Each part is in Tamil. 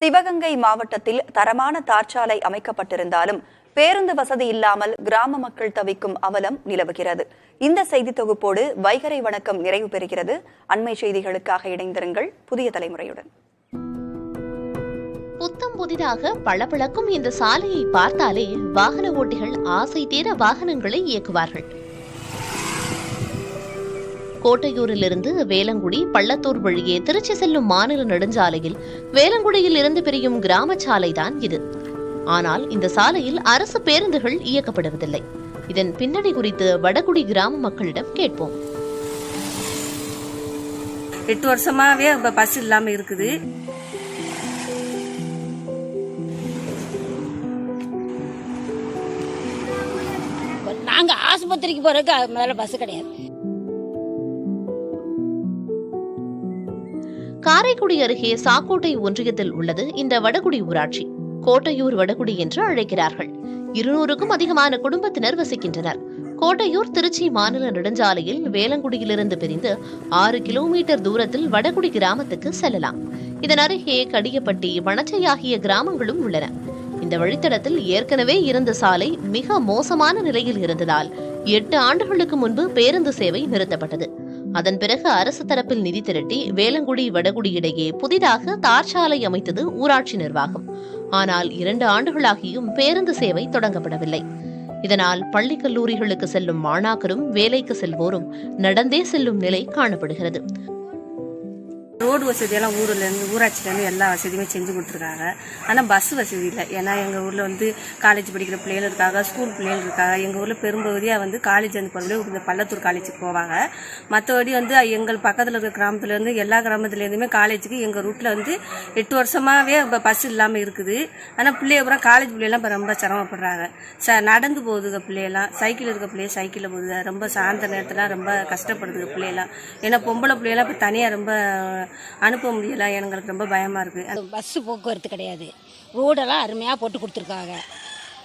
சிவகங்கை மாவட்டத்தில் தரமான தார்ச்சாலை அமைக்கப்பட்டிருந்தாலும் பேருந்து வசதி இல்லாமல் கிராம மக்கள் தவிக்கும் அவலம் நிலவுகிறது. இந்த செய்தி தொகுப்போடு வைகரை வணக்கம் நிறைவு பெறுகிறது. அண்மை செய்திகளுக்காக இணைந்திருங்கள் புதிய தலைமுறையுடன். புத்தம் புதிதாக பளபளக்கும் இந்த சாலையை பார்த்தாலே வாகன ஓட்டிகள் ஆசை தீர வாகனங்களை இயக்குவார்கள். கோட்டையூரிலிருந்து வேலங்குடி பள்ளத்தூர் வழியே திருச்சி செல்லும் மாநில நெடுஞ்சாலையில் வேலங்குடியில் இருந்து பிரியும் கிராம சாலைதான் இது. ஆனால் இந்த சாலையில் அரசு பேருந்துகள் இயக்கப்படுவதில்லை. இதன் பின்னணி குறித்து வடகுடி கிராம மக்களிடம் கேட்போம். 8 வருஷமாவே பஸ் இல்லாம இருக்குது. நாங்க ஆஸ்பத்திரிக்கு போறதுக்கு மேல பஸ் கிடையாது. காரைக்குடி அருகே சாக்கோட்டை ஒன்றியத்தில் உள்ளது இந்த வடகுடி ஊராட்சி. கோட்டையூர் வடகுடி என்று அழைக்கிறார்கள். 200க்கும் அதிகமான குடும்பத்தினர் வசிக்கின்றனர். கோட்டையூர் திருச்சி மாநில நெடுஞ்சாலையில் வேலங்குடியிலிருந்து பிரிந்து 6 கிலோமீட்டர் தூரத்தில் வடகுடி கிராமத்துக்கு செல்லலாம். இதன் அருகே கடியப்பட்டி, வனச்சை ஆகிய கிராமங்களும் உள்ளன. இந்த வழித்தடத்தில் ஏற்கனவே இருந்த சாலை மிக மோசமான நிலையில் இருந்ததால் 8 ஆண்டுகளுக்கு முன்பு பேருந்து சேவை நிறுத்தப்பட்டது. அதன் பிறகு அரசு தரப்பில் நிதி திரட்டி வேலங்குடி வடகுடி இடையே புதிதாக தார்ச்சாலை அமைத்தது ஊராட்சி நிர்வாகம். ஆனால் 2 ஆண்டுகளாகியும் பேருந்து சேவை தொடங்கப்படவில்லை. இதனால் பள்ளி கல்லூரிகளுக்கு செல்லும் மாணாக்கரும் வேலைக்கு செல்வோரும் நடந்தே செல்லும் நிலை காணப்படுகிறது. ரோடு வசதியெல்லாம் ஊராட்சியிலேருந்து எல்லா வசதியுமே செஞ்சு கொடுத்துருக்காங்க. ஆனால் பஸ் வசதி இல்லை. ஏன்னா எங்கள் ஊரில் காலேஜ் படிக்கிற பிள்ளைகள் இருக்காங்க, ஸ்கூல் பிள்ளைகள் இருக்காங்க. எங்கள் ஊரில் பெரும்பகுதியாக காலேஜ் போகிறவங்களே இந்த பள்ளத்தூர் காலேஜுக்கு போவாங்க. மற்றபடி எங்கள் பக்கத்தில் இருக்கிற கிராமத்துலேருந்து எல்லா கிராமத்துலேருந்துமே காலேஜுக்கு எங்கள் ரூட்டில் 8 வருஷமாகவே பஸ் இல்லாமல் இருக்குது. ஆனால் பிள்ளைய பூரா காலேஜ் பிள்ளைலாம் இப்போ ரொம்ப சிரமப்படுறாங்க. நடந்து போகுதுங்க பிள்ளையெல்லாம். சைக்கிள் இருக்க பிள்ளைய சைக்கிளில் போகுது. ரொம்ப சாயந்தர நேரத்தில் ரொம்ப கஷ்டப்படுதுங்க பிள்ளையெல்லாம். ஏன்னா பொம்பளை பிள்ளையெல்லாம் இப்போ தனியாக ரொம்ப அனுப்ப முடியல. எங்களுக்கு ரொம்ப பயமா இருக்கு. பஸ் போக்குவரத்து கிடையாது. ரோடெல்லாம் அருமையாக போட்டு கொடுத்துருக்காங்க.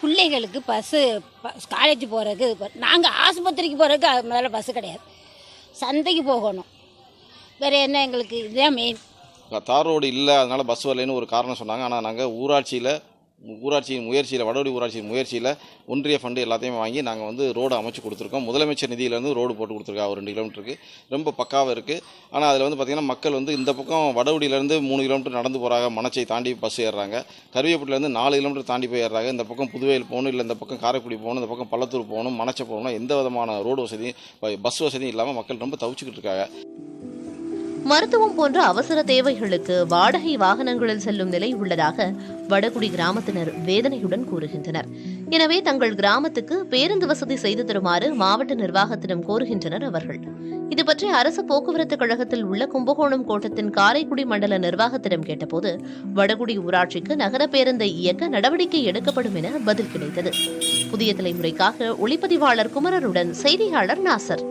பிள்ளைகளுக்கு பஸ்ஸு காலேஜ் போகிறதுக்கு, நாங்கள் ஆஸ்பத்திரிக்கு போகிறதுக்கு மேலே பஸ்ஸு கிடையாது. சந்தைக்கு போகணும். வேறு என்ன, எங்களுக்கு இதுதான் மெயின். தார் ரோடு இல்லை, அதனால் பஸ் வரலைன்னு ஒரு காரணம் சொன்னாங்க. ஆனால் நாங்கள் ஊராட்சியின் முயற்சியில், வடகுடி ஊராட்சியின் முயற்சியில் ஒன்றிய ஃபண்டு எல்லாத்தையும் வாங்கி நாங்கள் ரோடு அமைச்சு கொடுத்துருக்கோம். முதலமைச்சர் நிதியிலேருந்து ரோடு போட்டு கொடுத்துருக்கா. ஒரு 2 கிலோமீட்டருக்கு ரொம்ப பக்காவாக இருக்குது. ஆனால் அதில் பார்த்திங்கன்னா மக்கள் இந்த பக்கம் வடகுடியிலேருந்து 3 கிலோமீட்டர் நடந்து போகிறாங்க. மணச்சை தாண்டி பஸ் ஏறுறாங்க. கருவேப்பட்டிலேருந்து 4 கிலோமீட்டர் தாண்டி போய் ஏறுறாங்க. இந்த பக்கம் புதுவையில் போகணும், இல்லை இந்த பக்கம் காரைக்குடி போகணும், இந்த பக்கம் பள்ளத்தூர் போகணும், மணச்சை போகணும். எந்த விதமான ரோடு வசதியும் பஸ் வசதியும் இல்லாமல் மக்கள் ரொம்ப தவிச்சுக்கிட்டு இருக்காங்க. மருத்துவம் போன்ற அவசர தேவைகளுக்கு வாடகை வாகனங்களில் செல்லும் நிலை உள்ளதாக வடகுடி கிராமத்தினர் வேதனையுடன் கூறுகின்றனர். எனவே தங்கள் கிராமத்துக்கு பேருந்து வசதி செய்து தருமாறு மாவட்ட நிர்வாகத்திடம் கோருகின்றனர் அவர்கள். இதுபற்றி அரசு போக்குவரத்து கழகத்தில் உள்ள கும்பகோணம் கோட்டத்தின் காரைக்குடி மண்டல நிர்வாகத்திடம் கேட்டபோது வடகுடி ஊராட்சிக்கு நகர பேருந்தை இயக்க நடவடிக்கை எடுக்கப்படும் என பதில் கிடைத்தது. புதிய தலைமுறைக்காக ஒளிப்பதிவாளர் குமரருடன் செய்தியாளர் நாசர்.